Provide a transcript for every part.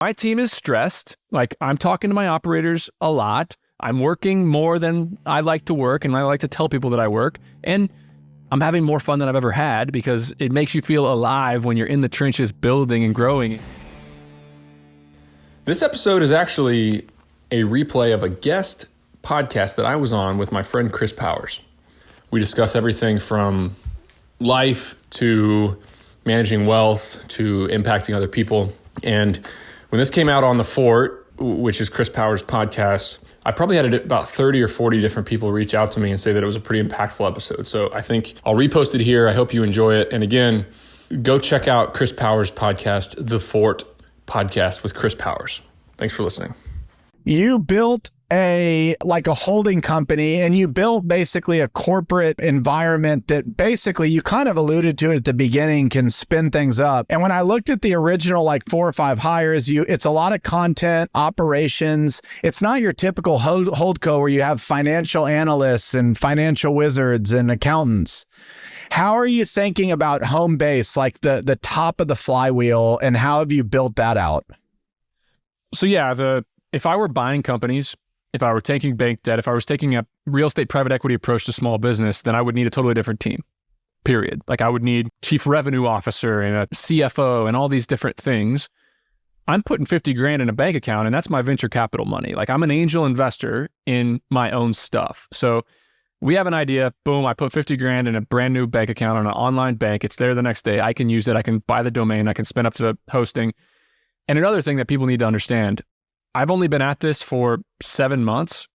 My team is stressed. Like, I'm talking to my operators a lot. I'm working more than I like to work, and I like to tell people that I work. And I'm having more fun than I've ever had because it makes you feel alive when you're in the trenches building and growing. This episode is actually a replay of a guest podcast that I was on with my friend Chris Powers. We discuss everything from life to managing wealth to impacting other people. And when this came out on The Fort, which is Chris Powers' podcast, I probably had about 30 or 40 different people reach out to me and say that it was a pretty impactful episode. So I think I'll repost it here. I hope you enjoy it. And again, go check out Chris Powers' podcast, The Fort Podcast with Chris Powers. Thanks for listening. You built a holding company, and you built basically a corporate environment that basically, you kind of alluded to it at the beginning, can spin things up. And when I looked at the original 4 or 5 hires, it's a lot of content, operations. It's not your typical holdco where you have financial analysts and financial wizards and accountants. How are you thinking about Homebase, like the top of the flywheel, and how have you built that out? So yeah, if I were buying companies, if I were taking bank debt, if I was taking a real estate private equity approach to small business, then I would need a totally different team, period. Like, I would need chief revenue officer and a CFO and all these different things. I'm putting 50 grand in a bank account, and that's my venture capital money. Like, I'm an angel investor in my own stuff. So we have an idea, boom, I put 50 grand in a brand new bank account on an online bank. It's there the next day. I can use it. I can buy the domain. I can spin up to hosting. And another thing that people need to understand, I've only been at this for 7 months,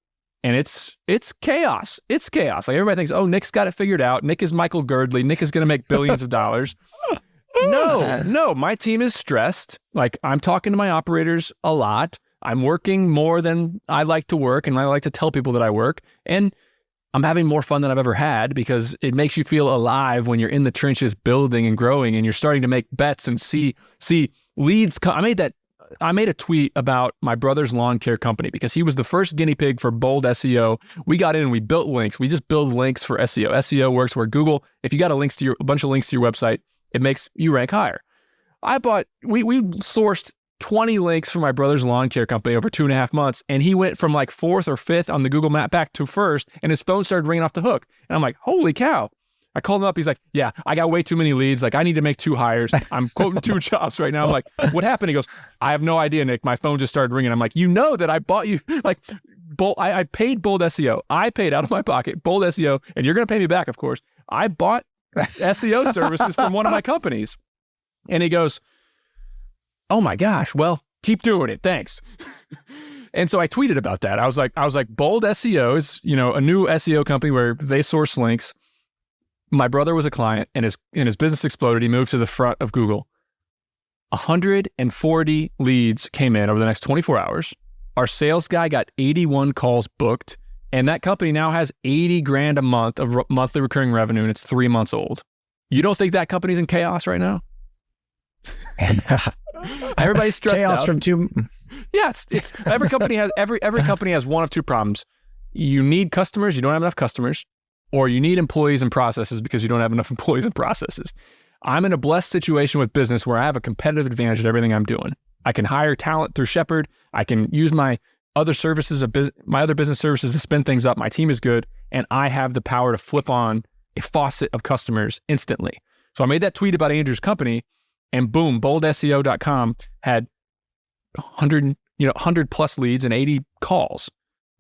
and it's chaos. It's chaos. Like, everybody thinks, oh, Nick's got it figured out. Nick is Michael Girdley. Nick is going to make billions of dollars. No, my team is stressed. Like, I'm talking to my operators a lot. I'm working more than I like to work, and I like to tell people that I work. And I'm having more fun than I've ever had because it makes you feel alive when you're in the trenches building and growing, and you're starting to make bets and see leads. I made a tweet about my brother's lawn care company because he was the first guinea pig for bold SEO. We got in and we built links. We just build links for SEO. SEO works where Google, if you got a bunch of links to your website, it makes you rank higher. We sourced 20 links for my brother's lawn care company over 2.5 months, and he went from 4th or 5th on the Google map back to 1st, and his phone started ringing off the hook. And I'm like, holy cow. I called him up. He's like, yeah, I got way too many leads. Like, I need to make 2 hires. I'm quoting 2 jobs right now. I'm like, what happened? He goes, I have no idea, Nick. My phone just started ringing. I'm like, you know that I bought you, I paid Bold SEO. I paid out of my pocket, Bold SEO, and you're going to pay me back, of course. I bought SEO services from one of my companies. And he goes, oh my gosh, well, keep doing it. Thanks. And so I tweeted about that. I was like, Bold SEO is, a new SEO company where they source links. My brother was a client, and his business exploded. He moved to the front of Google. 140 leads came in over the next 24 hours. Our sales guy got 81 calls booked, and that company now has 80 grand a month of monthly recurring revenue, and it's 3 months old. You don't think that company's in chaos right now? Everybody's stressed out. Chaos from 2. Yeah, it's every company has one of 2 problems. You need customers, you don't have enough customers. Or you need employees and processes because you don't have enough employees and processes. I'm in a blessed situation with business where I have a competitive advantage at everything I'm doing. I can hire talent through Shepherd. I can use my other services, my other business services to spin things up. My team is good, and I have the power to flip on a faucet of customers instantly. So I made that tweet about Andrew's company, and boom, boldseo.com had 100 plus leads and 80 calls.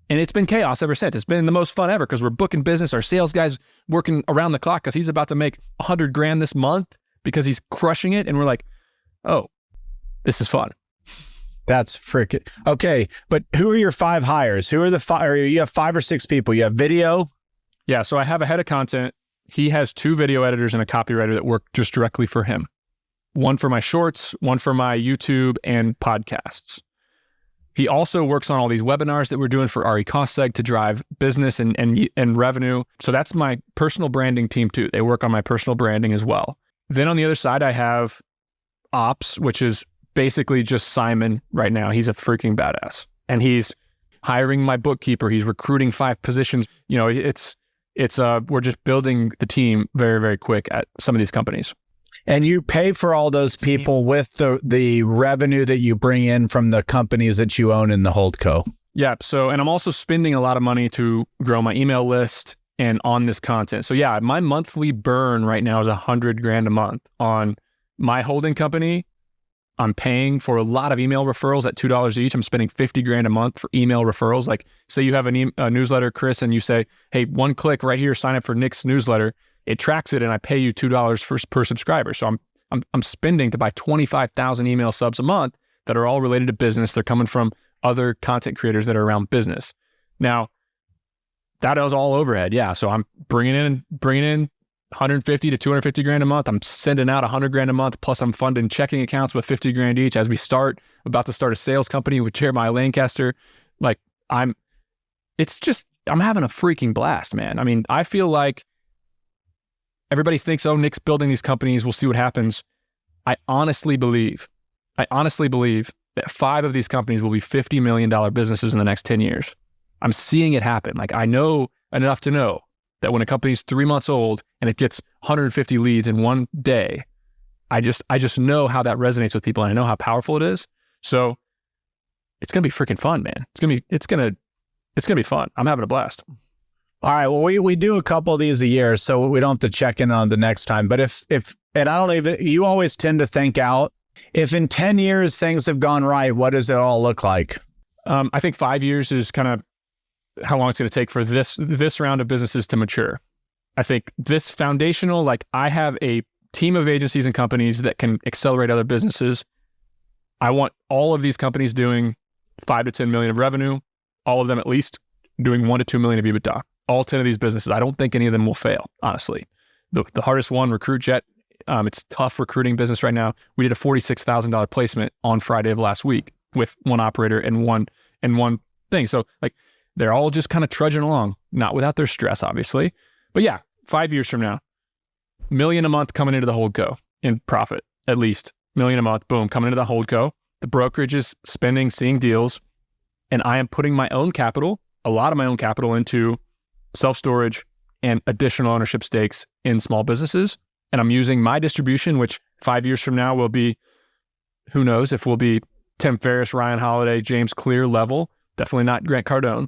And it's been chaos ever since. It's been the most fun ever because we're booking business. Our sales guy's working around the clock because he's about to make 100 grand this month because he's crushing it. And we're like, oh, this is fun. That's freaking okay. But who are your 5 hires? Who are the 5? Or you have 5 or 6 people. You have video. Yeah. So I have a head of content. He has 2 video editors and a copywriter that work just directly for him. One for my shorts, one for my YouTube and podcasts. He also works on all these webinars that we're doing for RE CostSeg to drive business and revenue. So that's my personal branding team too. They work on my personal branding as well. Then on the other side, I have ops, which is basically just Simon right now. He's a freaking badass. And he's hiring my bookkeeper. He's recruiting 5 positions. We're just building the team very, very quick at some of these companies. And you pay for all those people with the revenue that you bring in from the companies that you own in the holdco. Yeah. So, and I'm also spending a lot of money to grow my email list and on this content. So yeah, my monthly burn right now is $100,000 a month on my holding company. I'm paying for a lot of email referrals at $2 each. I'm spending $50,000 a month for email referrals. Like say you have a newsletter, Chris, and you say, hey, one click right here, sign up for Nick's newsletter. It tracks it and I pay you $2 per subscriber. So I'm spending to buy 25,000 email subs a month that are all related to business. They're coming from other content creators that are around business. Now, that is all overhead. Yeah. So I'm bringing in 150 to 250 grand a month. I'm sending out 100 grand a month. Plus I'm funding checking accounts with 50 grand each as we about to start a sales company with Jeremiah Lancaster. Like I'm having a freaking blast, man. I mean, I feel like everybody thinks, oh, Nick's building these companies. We'll see what happens. I honestly believe that 5 of these companies will be $50 million businesses in the next 10 years. I'm seeing it happen. Like I know enough to know that when a company's 3 months old and it gets 150 leads in one day, I just know how that resonates with people and I know how powerful it is. So it's going to be freaking fun, man. It's going to be fun. I'm having a blast. All right. Well, we do a couple of these a year, so we don't have to check in on the next time. But you always tend to think out, if in 10 years things have gone right, what does it all look like? I think 5 years is kind of how long it's going to take for this round of businesses to mature. I think this foundational, like I have a team of agencies and companies that can accelerate other businesses. I want all of these companies doing 5 to 10 million of revenue, all of them at least doing 1 to 2 million of EBITDA. All 10 of these businesses, I don't think any of them will fail, honestly. The hardest one, RecruitJet, it's tough recruiting business right now. We did a $46,000 placement on Friday of last week with one operator and one thing. So like they're all just kind of trudging along, not without their stress, obviously. But yeah, 5 years from now, $1 million a month coming into the holdco in profit, at least $1 million a month, boom, coming into the holdco. The brokerage is spending, seeing deals, and I am putting my own capital, a lot of my own capital into self-storage and additional ownership stakes in small businesses. And I'm using my distribution, which 5 years from now will be, who knows if we'll be Tim Ferriss, Ryan Holiday, James Clear level, definitely not Grant Cardone.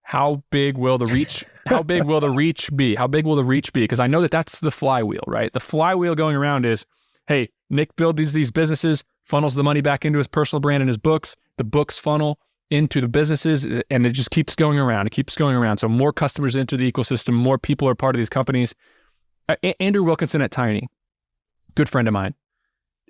How big will the reach be? How big will the reach be? Because I know that's the flywheel, right? The flywheel going around is, hey, Nick builds these businesses, funnels the money back into his personal brand and his books. The books funnel into the businesses, and it just keeps going around. It keeps going around. So more customers into the ecosystem, more people are part of these companies. Andrew Wilkinson at Tiny, good friend of mine.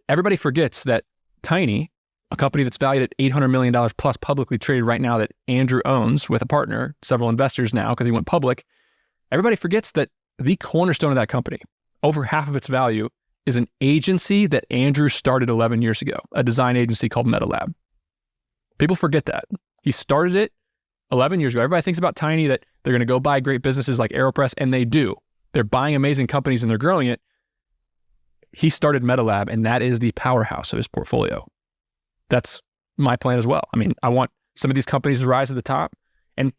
Everybody forgets that Tiny, a company that's valued at $800 million plus publicly traded right now that Andrew owns with a partner, several investors now because he went public. Everybody forgets that the cornerstone of that company, over half of its value, is an agency that Andrew started 11 years ago, a design agency called MetaLab. People forget that. He started it 11 years ago. Everybody thinks about Tiny that they're going to go buy great businesses like AeroPress, and they do. They're buying amazing companies and they're growing it. He started MetaLab, and that is the powerhouse of his portfolio. That's my plan as well. I mean, I want some of these companies to rise to the top. And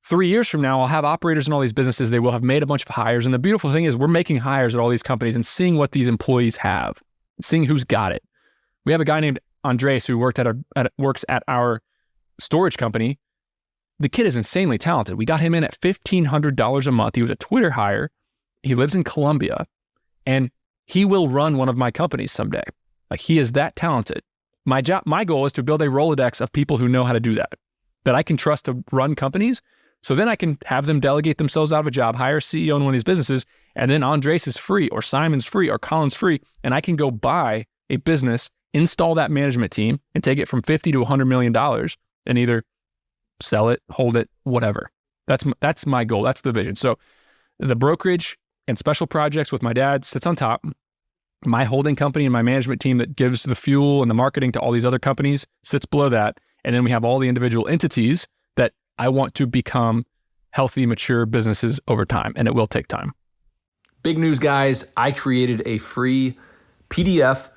3 years from now, I'll have operators in all these businesses. They will have made a bunch of hires. And the beautiful thing is we're making hires at all these companies and seeing what these employees have, seeing who's got it. We have a guy named Andres who works at our storage company. The kid is insanely talented. We got him in at $1,500 a month. He was a Twitter hire. He lives in Colombia, and he will run one of my companies someday. Like he is that talented. My goal is to build a Rolodex of people who know how to do that I can trust to run companies. So then I can have them delegate themselves out of a job, hire a CEO in one of these businesses, and then Andres is free or Simon's free or Colin's free. And I can go buy a business, install that management team and take it from $50 to $100 million and either sell it, hold it, whatever. That's my goal. That's the vision. So the brokerage and special projects with my dad sits on top. My holding company and my management team that gives the fuel and the marketing to all these other companies sits below that. And then we have all the individual entities that I want to become healthy, mature businesses over time. And it will take time. Big news, guys. I created a free PDF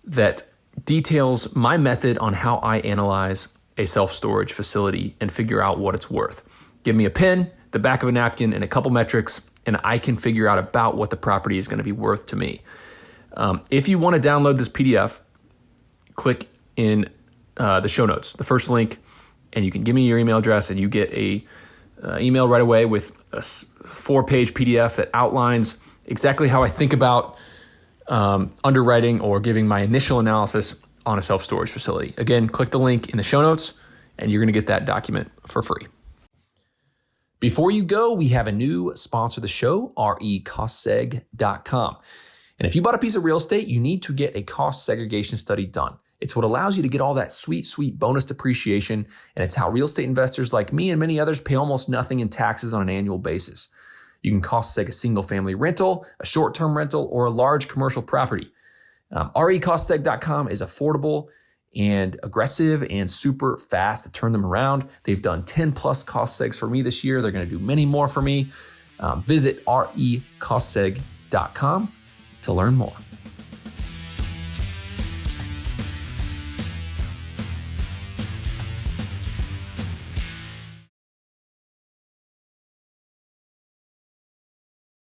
that details my method on how I analyze a self-storage facility and figure out what it's worth. Give me a pen, the back of a napkin, and a couple metrics, and I can figure out about what the property is going to be worth to me. If you want to download this PDF, click in the show notes, the first link, and you can give me your email address and you get a email right away with a 4-page PDF that outlines exactly how I think about underwriting or giving my initial analysis on a self-storage facility. Again, click the link in the show notes and you're going to get that document for free. Before you go, we have a new sponsor of the show, recostseg.com. And if you bought a piece of real estate, you need to get a cost segregation study done. It's what allows you to get all that sweet, sweet bonus depreciation, and it's how real estate investors like me and many others pay almost nothing in taxes on an annual basis. You can cost seg a single family rental, a short-term rental, or a large commercial property. recostseg.com is affordable and aggressive and super fast to turn them around. They've done 10 plus cost segs for me this year. They're going to do many more for me. Visit recostseg.com to learn more.